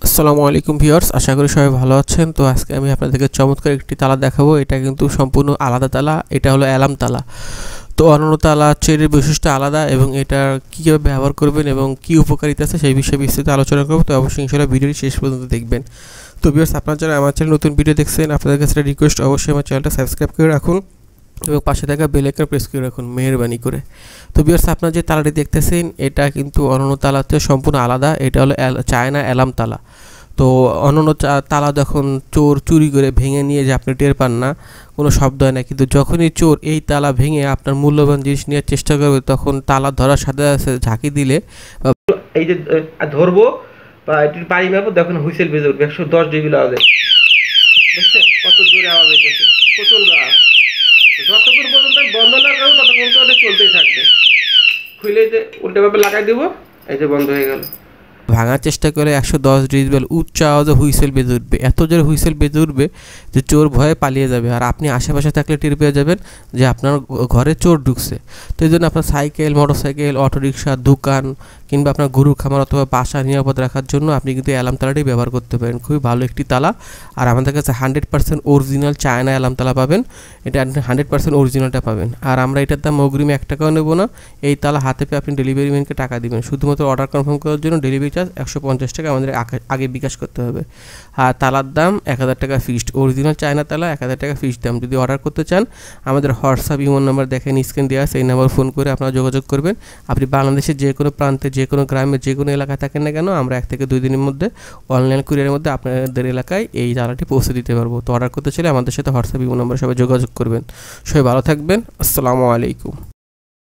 আসসালামু আলাইকুম ভিউয়ার্স, আশা করি সবাই ভালো আছেন। তো আজকে আমি আপনাদেরকে চমৎকার একটি তালা দেখাবো। এটা কিন্তু সম্পূর্ণ আলাদা তালা, এটা হলো অ্যালাম তালা। তো অন্যান্য তালা চেনের বৈশিষ্ট্য আলাদা এবং এটা কীভাবে ব্যবহার করবেন এবং কী উপকারিতা আছে সেই বিষয়ে বিস্তারিত আলোচনা করবো। তো অবশ্যই ইনশাআল্লাহ ভিডিওটি শেষ পর্যন্ত দেখবেন। তো ভিউয়ার্স, আপনারা যারা আমার চ্যানেল নতুন ভিডিও দেখছেন, আপনাদের কাছে রিকোয়েস্ট অবশ্যই আমার চ্যানেলটা সাবস্ক্রাইব করে রাখুন এবং পাশে থাকা বেল আইকন প্রেস করে রাখুন মেহেরবানি করে। তো ভিউয়ার্স, আপনারা যে তালাটি দেখতেছেন এটা কিন্তু অন্যান্য তালাতে সম্পূর্ণ আলাদা। এটা হলো চায়না অ্যালাম তালা। তো অন্যান্য তালা যখন চোর চুরি করে ভেঙে নিয়ে যে আপনি টের পান না, কোনো শব্দ হয় না, কিন্তু যখনই চোর এই তালা ভেঙে আপনার মূল্যবান জিনিস নেওয়ার চেষ্টা করবে তখন তালা ধরার সাথে সাথে ঝাঁকি দিলে এই যে ধরবো বা এটির পাড়ি মারবো, তখন হুইসেল বেজে উঠবে 110 ডিগ্রি আওয়াজে। দেখছেন কত জোরে আওয়াজ হইতেছে, প্রচন্ড আওয়াজ। যতক্ষণ পর্যন্ত বন্ধ না করবো ততক্ষণ তো ওটা চলতেই থাকবে। খুলে যে উল্টাভাবে লাগাই দেবো, এই যে বন্ধ হয়ে গেল। ভাঙার চেষ্টা করে 110 ডিসিবেল উচ্চ আওয়াজে হুইসেল বেজে উঠবে, এত জোরে হুইসেল বেজে উঠবে যে চোর ভয়ে পালিয়ে যাবে। আর আপনি আশেপাশে থাকলে টের পেয়ে যাবেন যে আপনার ঘরে চোর ঢুকছে। তো এই জন্য আপনার সাইকেল, মোটরসাইকেল, অটোরিকশা, দোকান কিংবা আপনার গরু খামার অথবা বাসা নিরাপদ রাখার জন্য আপনি কিন্তু অ্যালাম তালাটি ব্যবহার করতে পারেন। খুবই ভালো একটি তালা। আর আমাদের কাছে 100% অরিজিনাল চায়না অ্যালাম তালা পাবেন। এটা 100% অরিজিনালটা পাবেন। আর আমরা এটার দাম অগ্রিম 1 টাকাও নেব না। এই তালা হাতে পেয়ে আপনি ডেলিভারি ম্যানকে টাকা দিবেন। শুধুমাত্র অর্ডার কনফার্ম করার জন্য ডেলিভারি চার্জ 150 টাকা আমাদের আগে বিকাশ করতে হবে। আর তালার দাম 1000 টাকা ফিক্সড। অরিজিনাল চায়না তালা 1000 টাকা ফিক্সড দাম। যদি অর্ডার করতে চান আমাদের হোয়াটসঅ্যাপ ইমো নাম্বার দেখেন, স্ক্রিন দেওয়া আছে, এই নাম্বার ফোন করে আপনারা যোগাযোগ করবেন। আপনি বাংলাদেশের যে কোনো প্রান্তে, যে কোনো গ্রামে, যে কোনো এলাকায় থাকেন না কেন, আমরা 1 থেকে 2 দিনের মধ্যে অনলাইন কুরিয়ারের মধ্যে আপনাদের এলাকায় এই তালাটি পৌঁছে দিতে পারবো। তো অর্ডার করতে চাইলে আমাদের সাথে হোয়াটসঅ্যাপ ইমো নাম্বার সবাই যোগাযোগ করবেন। সবাই ভালো থাকবেন। আসসালামু আলাইকুম।